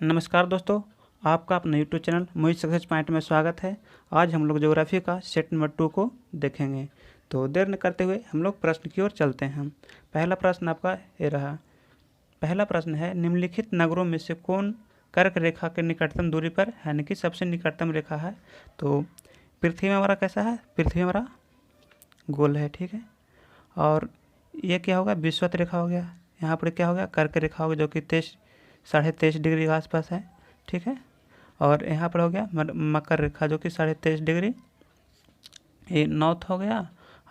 नमस्कार दोस्तों, आपका अपने यूट्यूब चैनल मोहित सक्सेस पॉइंट में स्वागत है। आज हम लोग ज्योग्राफी का सेट नंबर 2 को देखेंगे। तो देर न करते हुए हम लोग प्रश्न की ओर चलते हैं। पहला प्रश्न आपका ये रहा। पहला प्रश्न है, निम्नलिखित नगरों में से कौन कर्क रेखा के निकटतम दूरी पर यानी कि सबसे निकटतम रेखा है। तो पृथ्वी में हमारा कैसा है, पृथ्वी हमारा गोल है, ठीक है। और ये क्या होगा, विषुवत रेखा हो गया। यहाँ पर क्या हो गया, कर्क रेखा हो गया जो कि 23.5 डिग्री के आसपास है, ठीक है। और यहाँ पर हो गया मकर रेखा जो कि 23.5 डिग्री, ये नॉर्थ हो गया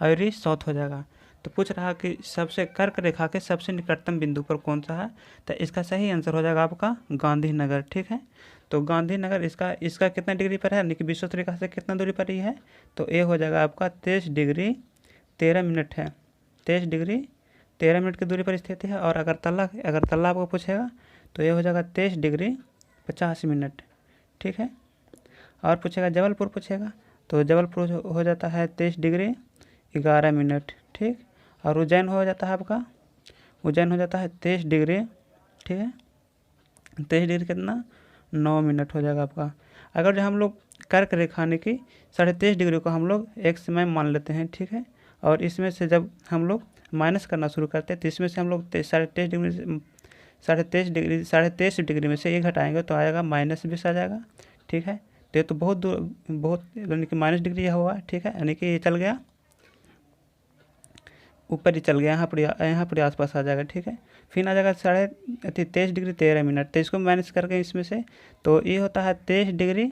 और ये साउथ हो जाएगा। तो पूछ रहा कि सबसे कर्क रेखा के सबसे निकटतम बिंदु पर कौन सा है। तो इसका सही आंसर हो जाएगा आपका गांधीनगर, ठीक है। तो गांधीनगर इसका कितना डिग्री पर है, यानी कि विषुवत रेखा से कितना दूरी पर ही है। तो ये हो जाएगा आपका 23 डिग्री 13 मिनट है। 23 डिग्री 13 मिनट की दूरी पर स्थित है। और अगर तल्ला आपको पूछेगा तो ये हो जाएगा 23 डिग्री 50 मिनट, ठीक है। और पूछेगा जबलपुर पूछेगा तो जबलपुर हो जाता है 23 डिग्री 11 मिनट, ठीक। और उज्जैन हो जाता है आपका, उज्जैन हो जाता है 23 डिग्री, ठीक है। 23 डिग्री कितना 9 मिनट हो जाएगा आपका। अगर जो हम लोग कर्क रेखा यानी कि 23.5 डिग्री को हम लोग एक समय मान लेते हैं, ठीक है। और इसमें से जब हम लोग माइनस करना शुरू करते हैं तो इसमें से हम लोग 23 डिग्री में से ये घटाएंगे तो आएगा -20 आ जाएगा, ठीक है। तो ये तो बहुत दूर, बहुत यानी कि माइनस डिग्री हुआ, ठीक है। यानी कि ये चल गया ऊपर ही चल गया, यहाँ पर आसपास आ जाएगा, ठीक है। फिर आ जाएगा 23 डिग्री 13 मिनट। तो इसको माइनस करके इसमें से तो ये होता है 23 डिग्री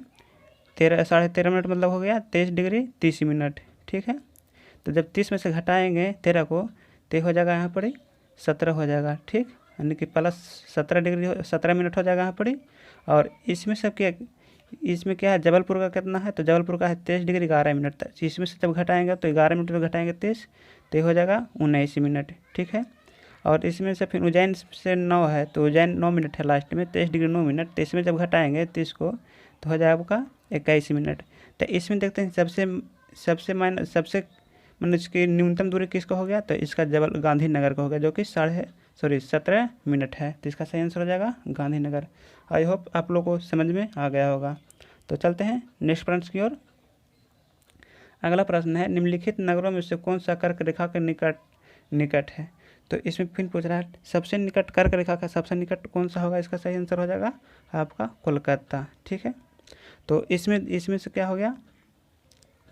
13 मिनट, मतलब हो गया 23 डिग्री 30 मिनट, ठीक है। तो जब 30 में से घटाएंगे 13 को तो हो जाएगा यहाँ पर ही 17 हो जाएगा, ठीक। यानी कि प्लस 17 मिनट हो जाएगा यहाँ पर ही। और इसमें क्या है, जबलपुर का कितना है, तो जबलपुर का है 23 डिग्री 11 मिनट तक। इसमें से जब घटाएंगे तो 11 मिनट में घटाएंगे 23 तो हो जाएगा 19 मिनट, ठीक है। और इसमें से फिर उज्जैन से 9 है तो उज्जैन 9 मिनट है लास्ट में, 23 डिग्री 9 मिनट। तो इसमें जब घटाएंगे 30 को तो हो जाएगा आपका 21 मिनट। तो इसमें देखते हैं सबसे मतलब इसकी न्यूनतम दूरी किसका हो गया, तो इसका गांधीनगर का हो गया जो कि 17 मिनट है। तो इसका सही आंसर हो जाएगा गांधीनगर। आई होप आप लोगों को समझ में आ गया होगा। तो चलते हैं नेक्स्ट प्रश्न की ओर। अगला प्रश्न है, निम्नलिखित नगरों में से कौन सा कर्क रेखा के निकट है। तो इसमें फिर पूछ रहा है सबसे निकट कर्क रेखा का सबसे निकट कौन सा होगा। इसका सही आंसर हो जाएगा आपका कोलकाता, ठीक है। तो इसमें से क्या हो गया,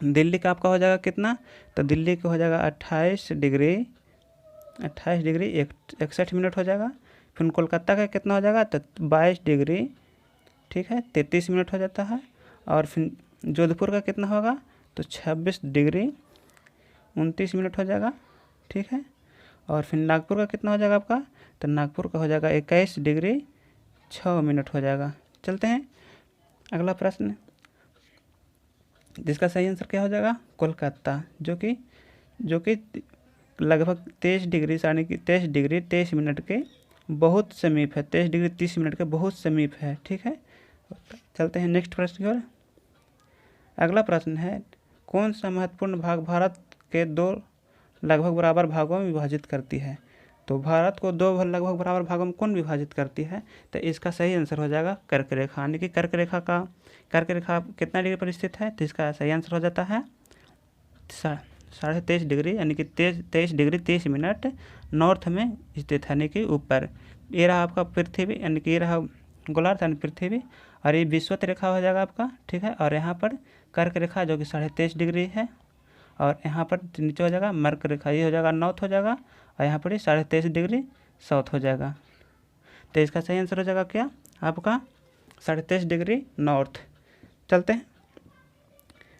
दिल्ली का आपका हो जाएगा कितना, तो दिल्ली का हो जाएगा 28 डिग्री 61 मिनट हो जाएगा। फिर कोलकाता का कितना हो जाएगा, तो 22 डिग्री, ठीक है, 33 मिनट हो जाता है। और फिर जोधपुर का कितना होगा, तो 26 डिग्री 29 मिनट हो जाएगा, ठीक है। और फिर नागपुर का कितना हो जाएगा आपका, तो नागपुर का हो जाएगा 21 डिग्री 6 मिनट हो जाएगा। चलते हैं अगला प्रश्न, जिसका सही आंसर क्या हो जाएगा, कोलकाता, जो कि लगभग 23 डिग्री 23 मिनट के बहुत समीप है, 23 डिग्री 30 मिनट के बहुत समीप है, ठीक है। चलते हैं नेक्स्ट प्रश्न की ओर। अगला प्रश्न है, कौन सा महत्वपूर्ण भाग भारत के 2 लगभग बराबर भागों में विभाजित करती है। तो भारत को 2 लगभग बराबर भागों में कौन विभाजित करती है, तो इसका सही आंसर हो जाएगा कर्क रेखा। यानी कि कर्क रेखा कितना डिग्री पर स्थित है, तो इसका सही आंसर हो जाता है 23.5 डिग्री, यानी कि 23 डिग्री 30 मिनट नॉर्थ में स्थित है, यानी कि ऊपर। ये रहा आपका पृथ्वी, यानी कि ये रहा गोलार्ध यानी पृथ्वी, और ये विषुवत रेखा हो जाएगा आपका, ठीक है। और यहाँ पर कर्क रेखा जो कि 23.5 डिग्री है। और यहाँ पर नीचे हो जाएगा मर्क रेखा, ये हो जाएगा नॉर्थ हो जाएगा। और यहाँ पर 23.5 डिग्री साउथ हो जाएगा। तो इसका सही आंसर हो जाएगा क्या, आपका 23.5 डिग्री नॉर्थ। चलते हैं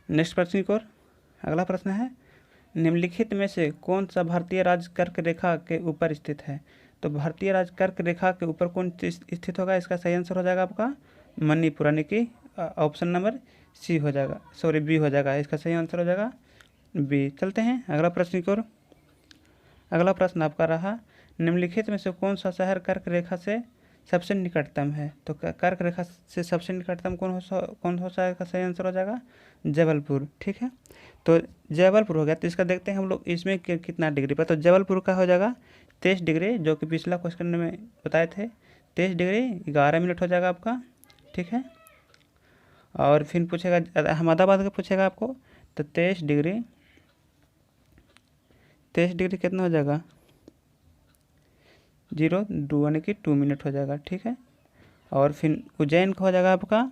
नेक्स्ट प्रश्न की ओर। अगला प्रश्न है, निम्नलिखित में से कौन सा भारतीय राज्य कर्क रेखा के ऊपर स्थित है। तो भारतीय राज्य कर्क रेखा के ऊपर कौन स्थित होगा, इसका सही आंसर हो जाएगा आपका मणिपुर, यानी कि ऑप्शन नंबर बी हो जाएगा। इसका सही आंसर हो जाएगा बी। चलते हैं अगला प्रश्न की ओर। अगला प्रश्न आपका रहा, निम्नलिखित में से कौन सा शहर कर्क रेखा से सबसे निकटतम है। तो कर्क रेखा से सबसे निकटतम कौन हो जाएगा, सही आंसर हो जाएगा जबलपुर, ठीक है। तो जबलपुर हो गया। तो इसका देखते हैं हम लोग इसमें कितना डिग्री पर। तो जबलपुर का हो जाएगा 23 डिग्री, जो कि पिछला क्वेश्चन में बताए थे 23°11 हो जाएगा आपका, ठीक है। और फिर पूछेगा अहमदाबाद का पूछेगा आपको, तो 23° कितना हो जाएगा, 0 2 हो जाएगा, ठीक है। और फिर उज्जैन का हो जाएगा आपका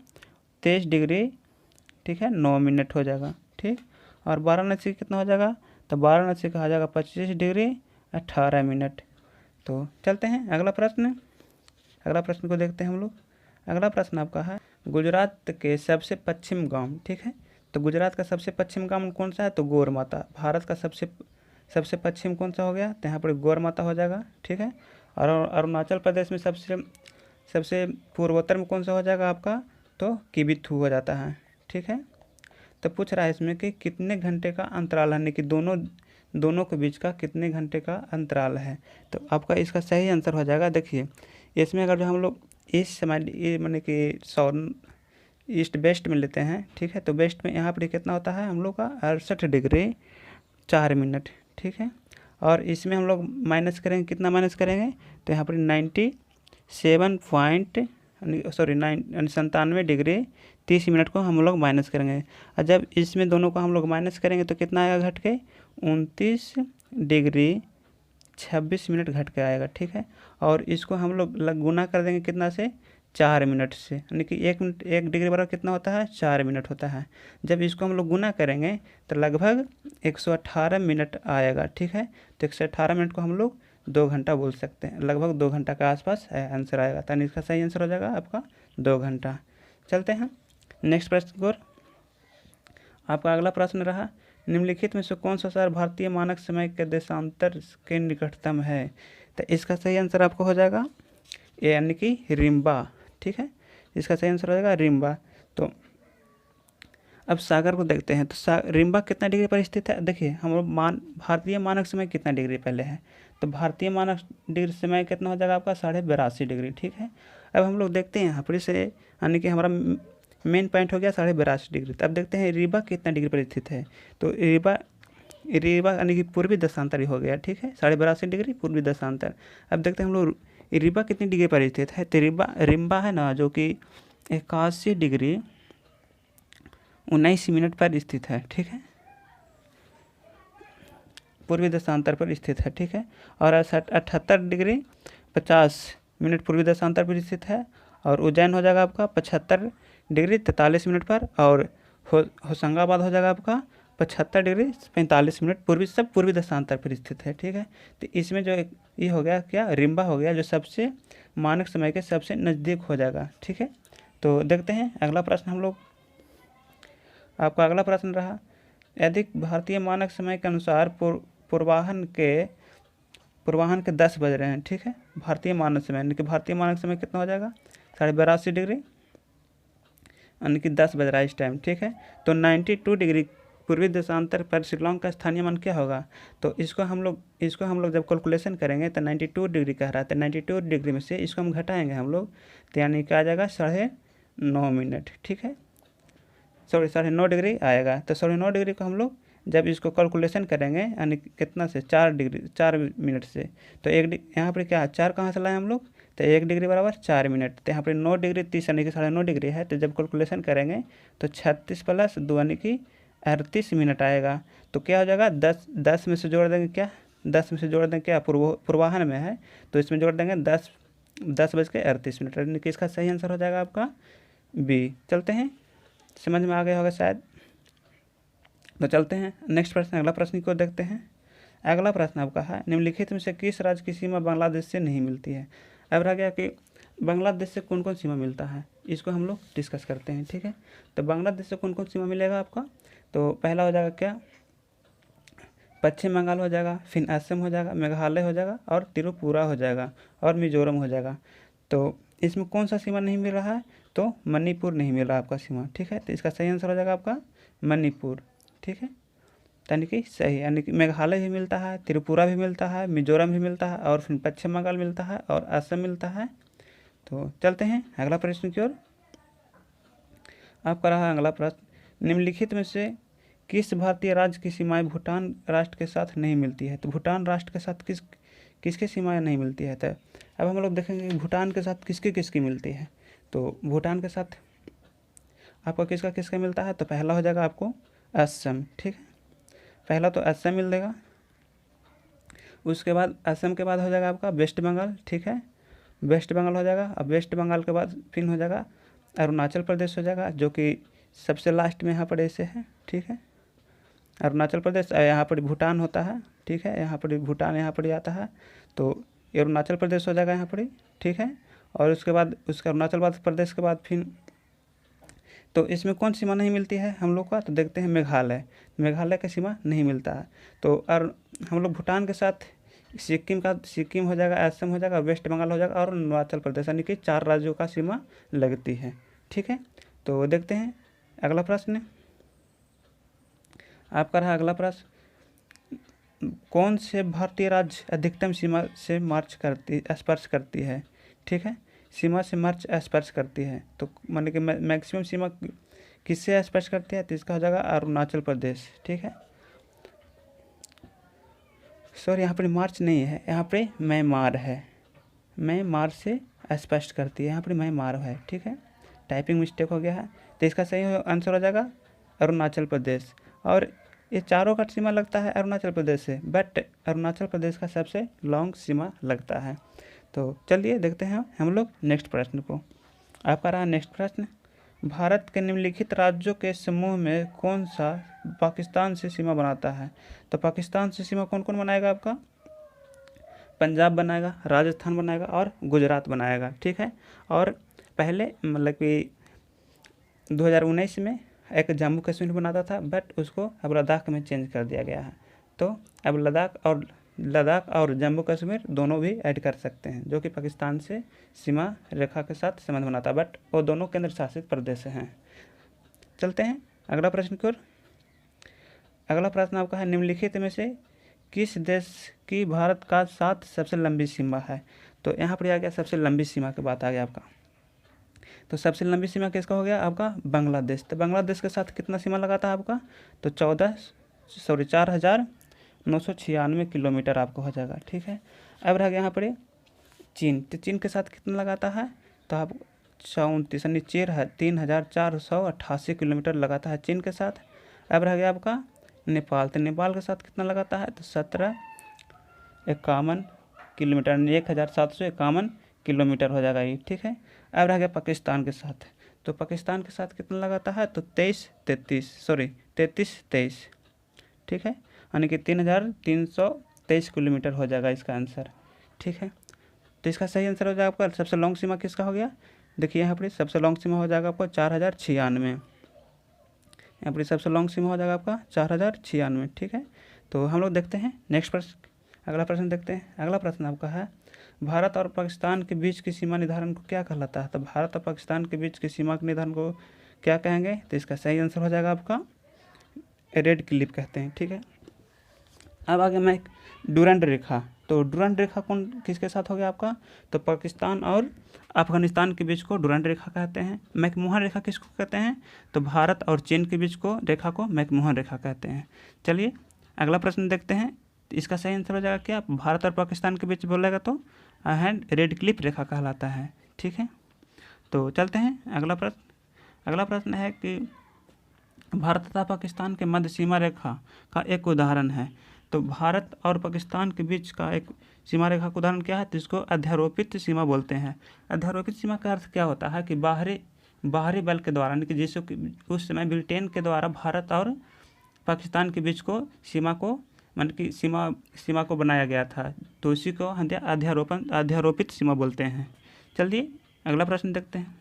23°, ठीक है, 9 हो जाएगा, ठीक। और वाराणसी कितना हो जाएगा, तो वाराणसी का हो जाएगा 25°18। तो चलते हैं अगला प्रश्न को देखते हैं हम लोग। अगला प्रश्न आपका है गुजरात के सबसे पश्चिम गांव, ठीक है। तो गुजरात का सबसे पश्चिम गांव कौन सा है, तो गौर माता। भारत का सबसे पश्चिम कौन सा हो गया, तो यहाँ पर गौर माता हो जाएगा, ठीक है। और अरुणाचल प्रदेश में सबसे पूर्वोत्तर में कौन सा हो जाएगा आपका, तो किबिथू हो जाता है, ठीक है। तो पूछ रहा है इसमें कि कितने घंटे का अंतराल है, यानी कि दोनों के बीच का कितने घंटे का अंतराल है। तो आपका इसका सही आंसर हो जाएगा, देखिए इसमें अगर जो हम लोग इस समय माने कि ईस्ट वेस्ट में लेते हैं, ठीक है। तो वेस्ट में यहाँ पर कितना होता है हम लोग का 68°4, ठीक है। और इसमें हम लोग माइनस करेंगे, कितना माइनस करेंगे, तो यहाँ पर 97.30 को हम लोग माइनस करेंगे। और जब इसमें दोनों को हम लोग माइनस करेंगे तो कितना आएगा घट के 29°26 घट के आएगा, ठीक है। और इसको हम लोग गुना कर देंगे कितना से, 4 मिनट से, यानी कि 1 डिग्री बराबर कितना होता है, 4 मिनट होता है। जब इसको हम लोग गुना करेंगे तो लगभग 118 मिनट आएगा, ठीक है। तो 118 मिनट को हम लोग 2 घंटा बोल सकते हैं, लगभग 2 घंटा का आसपास आंसर आएगा। तो इसका सही आंसर हो जाएगा आपका 2 घंटा। चलते हैं नेक्स्ट प्रश्न की ओर। आपका अगला प्रश्न रहा निम्नलिखित में से कौन सा शहर भारतीय मानक समय के देशांतर के निकटतम है। तो इसका सही आंसर आपको हो जाएगा ए, यानी कि रिम्बा, ठीक है। इसका सही आंसर हो जाएगा रिम्बा। तो अब सागर को देखते हैं, तो रिम्बा कितना डिग्री पर स्थित है। देखिए हम लोग भारतीय मानक समय कितना डिग्री पहले है, तो भारतीय मानक डिग्री समय कितना हो जाएगा आपका 82.5°, ठीक है। अब हम लोग देखते हैं यहाँ पर से, यानी कि हमारा मेन पॉइंट हो गया 82.5°। तो अब देखते हैं रीवा कितना डिग्री पर स्थित है। तो रीवा यानी कि पूर्वी दशांतर हो गया, ठीक है, 82.5° पूर्वी दशांतर। अब देखते हैं हम लोग रीवा कितनी डिग्री पर स्थित है। तो रिम्बा है ना, जो कि 81°19 पर स्थित है, ठीक है, पूर्वी दशांतर पर स्थित है, ठीक है। और 78°50 पूर्वी दशांतर पर स्थित है। और उज्जैन हो जाएगा आपका 75°43 पर। और होशंगाबाद हो जाएगा आपका 75°45 पूर्वी दशांतर पर स्थित है, ठीक है। तो इसमें जो ये हो गया क्या, रिम्बा हो गया जो सबसे मानक समय के सबसे नज़दीक हो जाएगा, ठीक है। तो देखते हैं अगला प्रश्न हम लोग। आपका अगला प्रश्न रहा यदि भारतीय मानक समय के अनुसार पूर्वाह्न के 10 बज रहे हैं, ठीक है, भारतीय मानक समय, यानी कि भारतीय मानक समय कितना हो जाएगा 82.5°, यानी कि 10 बज रहा है इस टाइम, ठीक है। तो 92° पूर्वी देशांतर पर शिलोंग का स्थानीय मान क्या होगा। तो इसको हम लोग जब कैलकुलेशन करेंगे तो 92° कह रहा है। तो 92° में से इसको हम घटाएंगे हम लोग, तो यानी कि आ जाएगा 9.5, ठीक है, 9.5 आएगा। तो 9.5 को हम लोग जब इसको कैलकुलेशन करेंगे, यानी कितना से 4 मिनट से, तो यहाँ पर क्या 4 कहाँ से लाए हम लोग, तो 1 डिग्री बराबर 4 मिनट। तो यहाँ पर 9°30 यानी कि 9.5 है। तो जब कैलकुलेशन करेंगे तो 36 + 2 यानी कि 38 मिनट आएगा। तो क्या हो जाएगा 10 में से जोड़ देंगे क्या, 10 में से जोड़ देंगे क्या, पूर्वाह्न में है तो इसमें जोड़ देंगे 10:38, यानी कि इसका सही आंसर हो जाएगा आपका बी। चलते हैं, समझ में आ गया होगा शायद। तो चलते हैं नेक्स्ट प्रश्न, अगला प्रश्न को देखते हैं। अगला प्रश्न आपका है निम्नलिखित में से किस राज्य की सीमा बांग्लादेश से नहीं मिलती है। अब रह गया कि बांग्लादेश से कौन कौन सीमा मिलता है, इसको हम लोग डिस्कस करते हैं, ठीक है। तो बांग्लादेश से कौन कौन सीमा मिलेगा आपका, तो पहला हो जाएगा क्या, पश्चिम बंगाल हो जाएगा, फिर असम हो जाएगा, मेघालय हो जाएगा, और त्रिपुरा हो जाएगा, और मिजोरम हो जाएगा। तो इसमें कौन सा सीमा नहीं मिल रहा है, तो मणिपुर नहीं मिल रहा आपका सीमा, ठीक है। तो इसका सही आंसर हो जाएगा आपका मणिपुर, ठीक है। यानी कि सही, यानी कि मेघालय भी मिलता है, त्रिपुरा भी मिलता है, मिजोरम भी मिलता है, और फिर पश्चिम बंगाल मिलता है, और असम मिलता है। तो चलते हैं अगला प्रश्न की ओर। आपका रहा अगला प्रश्न निम्नलिखित में से किस भारतीय राज्य की सीमाएं भूटान राष्ट्र के साथ नहीं मिलती है। तो भूटान राष्ट्र के साथ किसकी सीमाएं नहीं मिलती है। तो अब हम लोग देखेंगे भूटान के साथ किसकी किसकी मिलती है। तो भूटान के साथ आपको किसका किसका मिलता है, तो पहला हो जाएगा आपको असम, ठीक है, पहला तो असम मिल देगा। उसके बाद असम के बाद हो जाएगा आपका वेस्ट बंगाल, ठीक है, वेस्ट बंगाल हो जाएगा। अब वेस्ट बंगाल के बाद फिर हो जाएगा अरुणाचल प्रदेश हो जाएगा, जो कि सबसे लास्ट में यहाँ पर ऐसे है, ठीक है, अरुणाचल प्रदेश। यहाँ पर भूटान होता है, ठीक है, यहाँ पर भूटान यहाँ पर आता है, तो ये अरुणाचल प्रदेश हो जाएगा यहाँ पर, ठीक है। और उसके बाद उसका अरुणाचल प्रदेश के बाद फिर तो इसमें कौन सीमा नहीं मिलती है हम लोग का, तो देखते हैं मेघालय, मेघालय का सीमा नहीं मिलता है। तो और हम लोग भूटान के साथ सिक्किम हो जाएगा, असम हो जाएगा, वेस्ट बंगाल हो जाएगा और अरुणाचल प्रदेश, यानी कि 4 राज्यों का सीमा लगती है, ठीक है। तो देखते हैं अगला प्रश्न आपका रहा। अगला प्रश्न, कौन से भारतीय राज्य अधिकतम सीमा से स्पर्श करती है, ठीक है, सीमा से मार्च स्पर्श करती है। तो मान कि मैक्सिमम सीमा किससे स्पर्श करती है, तो इसका हो जाएगा अरुणाचल प्रदेश, ठीक है। सॉरी, यहाँ पर मार्च नहीं है, यहाँ पे म्यांमार है, म्यांमार से स्पर्श करती है, यहाँ पर म्यांमार है, ठीक है, टाइपिंग मिस्टेक हो गया है। तो इसका सही आंसर हो जाएगा अरुणाचल प्रदेश। और ये चारों का सीमा लगता है अरुणाचल प्रदेश से, बट अरुणाचल प्रदेश का सबसे लॉन्ग सीमा लगता है। तो चलिए देखते हैं हम लोग नेक्स्ट प्रश्न को। आपका रहा नेक्स्ट प्रश्न, भारत के निम्नलिखित राज्यों के समूह में कौन सा पाकिस्तान से सीमा बनाता है। तो पाकिस्तान से सीमा कौन कौन बनाएगा आपका, पंजाब बनाएगा, राजस्थान बनाएगा और गुजरात बनाएगा, ठीक है। और पहले मतलब कि 2019 में एक जम्मू कश्मीर बनाता था, बट उसको अब लद्दाख में चेंज कर दिया गया है। तो अब लद्दाख और जम्मू कश्मीर दोनों भी ऐड कर सकते हैं, जो कि पाकिस्तान से सीमा रेखा के साथ संबंध बनाता है, बट वो दोनों केंद्र शासित प्रदेश हैं। चलते हैं अगला प्रश्न की ओर। अगला प्रश्न आपका है, निम्नलिखित में से किस देश की भारत का साथ सबसे लंबी सीमा है। तो यहाँ पर आ गया सबसे लंबी सीमा की बात आ गया आपका। तो सबसे लंबी सीमा किसका हो गया आपका, बांग्लादेश। तो बांग्लादेश के साथ कितना सीमा लगाता है आपका, तो 4,996 किलोमीटर आपको हो जाएगा, ठीक है। अब रह गया यहाँ पर चीन। तो चीन के साथ कितना लगाता है, तो आप 3,488 किलोमीटर लगाता है चीन के साथ। अब रह गया आपका नेपाल। तो नेपाल के साथ कितना लगाता है, तो 1751 किलोमीटर, 1,751 किलोमीटर हो जाएगा ये, ठीक है। अब रह गया पाकिस्तान के साथ। तो पाकिस्तान के साथ कितना लगाता है, तो 3323, ठीक है, यानी कि 3,323 किलोमीटर हो जाएगा इसका आंसर, ठीक है। तो इसका सही आंसर हो जाएगा आपका सबसे लॉन्ग सीमा किसका हो गया, देखिए यहाँ पर सबसे लॉन्ग सीमा हो जाएगा आपका 4,096, यहाँ पर सबसे लॉन्ग सीमा हो जाएगा आपका 4,096, ठीक है। तो हम लोग देखते हैं नेक्स्ट प्रश्न, अगला प्रश्न देखते हैं। अगला प्रश्न आपका है, भारत और पाकिस्तान के बीच की सीमा निर्धारण को क्या कहलाता है। तो भारत और पाकिस्तान के बीच की सीमा के निर्धारण को क्या कहेंगे, तो इसका सही आंसर हो जाएगा आपका रेड क्लिप कहते हैं, ठीक है। अब आगे मैं डुरंड रेखा। तो डुरंड रेखा कौन किसके साथ हो गया आपका, तो पाकिस्तान और अफगानिस्तान के बीच को डुरंड रेखा कहते हैं। मैकमोहन रेखा किसको कहते हैं, तो भारत और चीन के बीच को रेखा को मैकमोहन रेखा कहते हैं। चलिए अगला प्रश्न देखते हैं। इसका सही आंसर हो जाएगा क्या, भारत और पाकिस्तान के बीच बोलेगा तो हैंड रेड क्लिप रेखा कहलाता है, ठीक है। तो चलते हैं अगला प्रश्न। अगला प्रश्न है कि भारत तथा पाकिस्तान के मध्य सीमा रेखा का एक उदाहरण है। तो भारत और पाकिस्तान के बीच का एक सीमा रेखा का उदाहरण क्या है, तो इसको अध्यारोपित सीमा बोलते हैं। अध्यारोपित सीमा का अर्थ क्या होता है कि बाहरी बल के द्वारा, यानी कि जैसे कि उस समय ब्रिटेन के द्वारा भारत और पाकिस्तान के बीच को सीमा को मान की सीमा को बनाया गया था, तो इसी को अध्यारोपित सीमा बोलते हैं। चलिए अगला प्रश्न देखते हैं।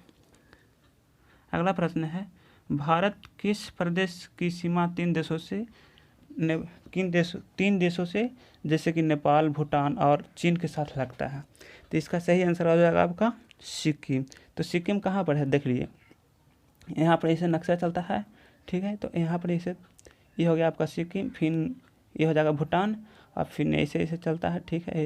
अगला प्रश्न है, भारत किस प्रदेश की सीमा तीन देशों से जैसे कि नेपाल, भूटान और चीन के साथ लगता है। तो इसका सही आंसर हो जाएगा आपका सिक्किम। तो सिक्किम कहाँ पर है, देख लीजिए यहाँ पर ऐसे नक्शा चलता है, ठीक है। तो यहाँ पर ऐसे ये हो गया आपका सिक्किम, फिर ये हो जाएगा भूटान और फिर ऐसे ऐसे चलता है, ठीक है।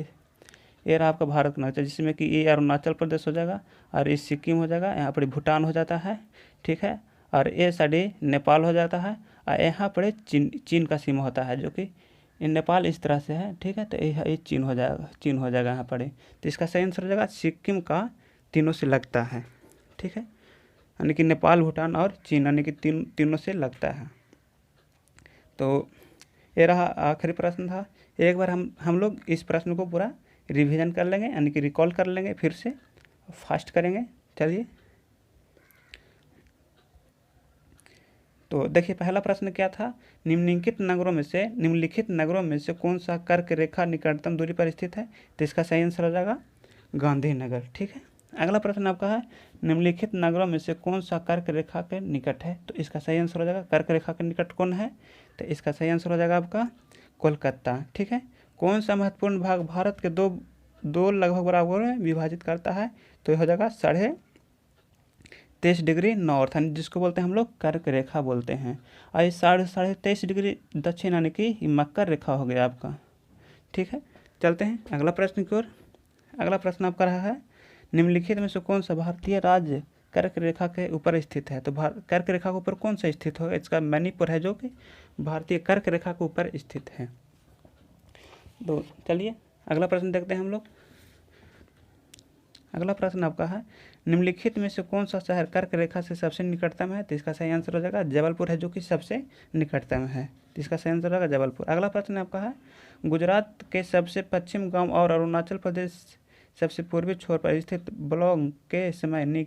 ये रहा आपका भारत नक्शा, जिसमें कि ये अरुणाचल प्रदेश हो जाएगा और ये सिक्किम हो जाएगा, यहाँ पर भूटान हो जाता है, ठीक है। और ये साइड नेपाल हो जाता है और यहाँ पर चीन का सीमा होता है, जो कि ये नेपाल इस तरह से है, ठीक है। तो ये चीन हो जाएगा, चीन हो जाएगा यहाँ पर। तो इसका सही आंसर हो जाएगा सिक्किम का तीनों से लगता है, ठीक है। यानी कि नेपाल, भूटान और चीन, यानी कि तीनों से लगता है। तो ये रहा आखिरी प्रश्न था। एक बार हम लोग इस प्रश्न को पूरा रिवीजन कर लेंगे, यानी कि रिकॉल कर लेंगे, फिर से फास्ट करेंगे। चलिए, तो देखिए पहला प्रश्न क्या था, निम्नलिखित नगरों में से कौन सा कर्क रेखा निकटतम दूरी पर स्थित है? तो इसका सही आंसर हो जाएगा गांधीनगर, ठीक है। अगला प्रश्न आपका है, निम्नलिखित नगरों में से कौन सा कर्क रेखा के निकट है? तो इसका सही आंसर हो जाएगा, कर्क रेखा के निकट कौन है? तो इसका सही आंसर हो जाएगा आपका कोलकाता, ठीक है। कौन सा महत्वपूर्ण भाग भारत के दो लगभग बराबर में विभाजित करता है? तो यह हो जाएगा 23.5 डिग्री नॉर्थ, यानी जिसको बोलते हैं हम लोग कर्क रेखा बोलते हैं। और ये 23.5 डिग्री दक्षिण, यानी कि मकर रेखा हो गया आपका, ठीक है। चलते हैं अगला प्रश्न की ओर। अगला प्रश्न आपका रहा है, निम्नलिखित में से कौन सा भारतीय राज्य कर्क रेखा के ऊपर स्थित है? तो कर्क रेखा के ऊपर कौन सा स्थित होगा? इसका मणिपुर है, जो कि भारतीय कर्क रेखा के ऊपर स्थित है। तो चलिए अगला प्रश्न देखते हैं हम लोग। अगला प्रश्न आपका है, निम्नलिखित में से कौन सा शहर कर्क रेखा से सबसे निकटतम है? तो इसका सही आंसर हो जाएगा जबलपुर है, जो कि सबसे निकटतम है। तो इसका सही आंसर होगा जबलपुर। अगला प्रश्न आपका है, गुजरात के सबसे पश्चिम गांव और अरुणाचल प्रदेश सबसे पूर्वी छोर पर स्थित ब्लॉग के समय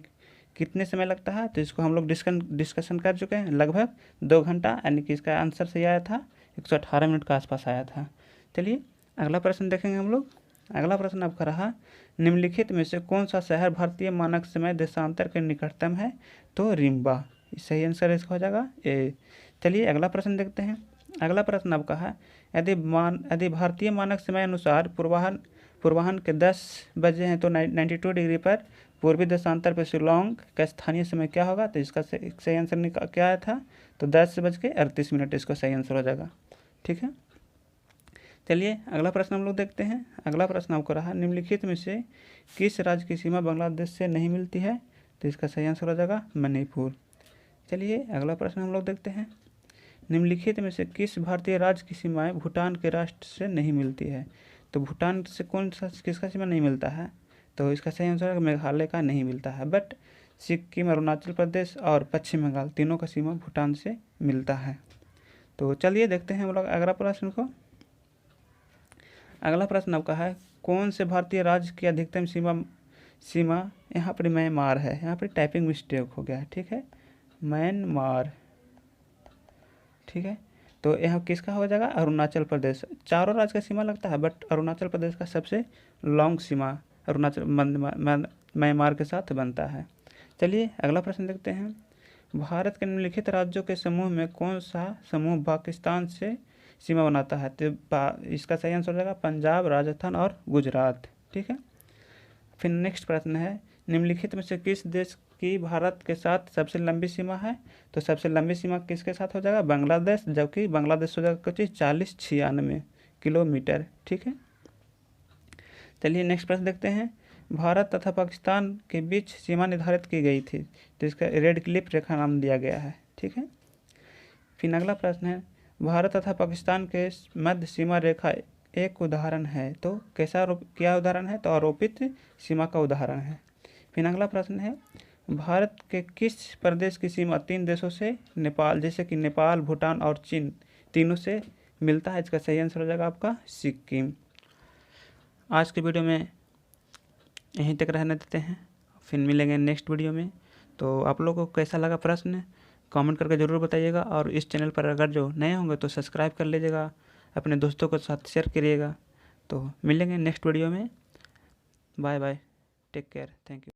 कितने समय लगता है? तो इसको हम लोग डिस्कशन कर चुके हैं, लगभग 2 घंटा, यानी कि इसका आंसर सही आया था 118 मिनट के आसपास आया था। चलिए अगला प्रश्न देखेंगे हम लोग। अगला प्रश्न आपका रहा, निम्नलिखित में से कौन सा शहर भारतीय मानक समय देशांतर के निकटतम है? तो रिम्बा, सही आंसर इसका हो जाएगा ए। चलिए अगला प्रश्न देखते हैं। अगला प्रश्न आपका है, यदि भारतीय मानक समय अनुसार पूर्वाह्न के 10 बजे हैं तो 92 डिग्री पर पूर्वी देशांतर पर शिलोंग का स्थानीय समय क्या होगा? तो इसका सही आंसर क्या आया था? तो 10:38 इसका सही आंसर हो जाएगा, ठीक है। चलिए अगला प्रश्न हम लोग देखते हैं। अगला प्रश्न आपको रहा, निम्नलिखित में से किस राज्य की सीमा बांग्लादेश से नहीं मिलती है? तो इसका सही आंसर हो जाएगा मणिपुर। चलिए अगला प्रश्न हम लोग देखते हैं, निम्नलिखित में से किस भारतीय राज्य की सीमाएं भूटान के राष्ट्र से नहीं मिलती है? तो भूटान से किसका सीमा नहीं मिलता है? तो इसका सही आंसर मेघालय का नहीं मिलता है, बट सिक्किम, अरुणाचल प्रदेश और पश्चिम बंगाल तीनों का सीमा भूटान से मिलता है। तो चलिए देखते हैं हम लोग अगला प्रश्न को। अगला प्रश्न आपका है, कौन से भारतीय राज्य की अधिकतम सीमा यहाँ पर म्यांमार है। यहाँ पर टाइपिंग मिस्टेक हो गया है, ठीक है, म्यांमार, ठीक है। तो यहाँ किसका हो जाएगा? अरुणाचल प्रदेश। चारों राज्य का सीमा लगता है, बट अरुणाचल प्रदेश का सबसे लॉन्ग सीमा म्यांमार के साथ बनता है। चलिए अगला प्रश्न देखते हैं, भारत के निम्नलिखित राज्यों के समूह में कौन सा समूह पाकिस्तान से सीमा बनाता है? तो इसका सही आंसर हो जाएगा पंजाब, राजस्थान और गुजरात, ठीक है। फिर नेक्स्ट प्रश्न है, निम्नलिखित में से किस देश की भारत के साथ सबसे लंबी सीमा है? तो सबसे लंबी सीमा किसके साथ हो जाएगा? बांग्लादेश, जबकि बांग्लादेश हो जाएगा कुछ 4096 किलोमीटर, ठीक है। चलिए नेक्स्ट प्रश्न देखते हैं, भारत तथा पाकिस्तान के बीच सीमा निर्धारित की गई थी, तो इसका रेड क्लिफ रेखा नाम दिया गया है, ठीक है। फिर अगला प्रश्न है, भारत तथा पाकिस्तान के मध्य सीमा रेखा एक उदाहरण है, तो क्या उदाहरण है? तो आरोपित सीमा का उदाहरण है। फिर अगला प्रश्न है, भारत के किस प्रदेश की सीमा 3 देशों से नेपाल, जैसे कि नेपाल, भूटान और चीन तीनों से मिलता है? इसका सही आंसर हो जाएगा आपका सिक्किम। आज के वीडियो में यहीं तक रहने देते हैं, फिर मिलेंगे नेक्स्ट वीडियो में। तो आप लोगों को कैसा लगा प्रश्न कमेंट करके ज़रूर बताइएगा, और इस चैनल पर अगर जो नए होंगे तो सब्सक्राइब कर लीजिएगा, अपने दोस्तों के साथ शेयर करिएगा। तो मिलेंगे नेक्स्ट वीडियो में, bye bye, take care, thank you.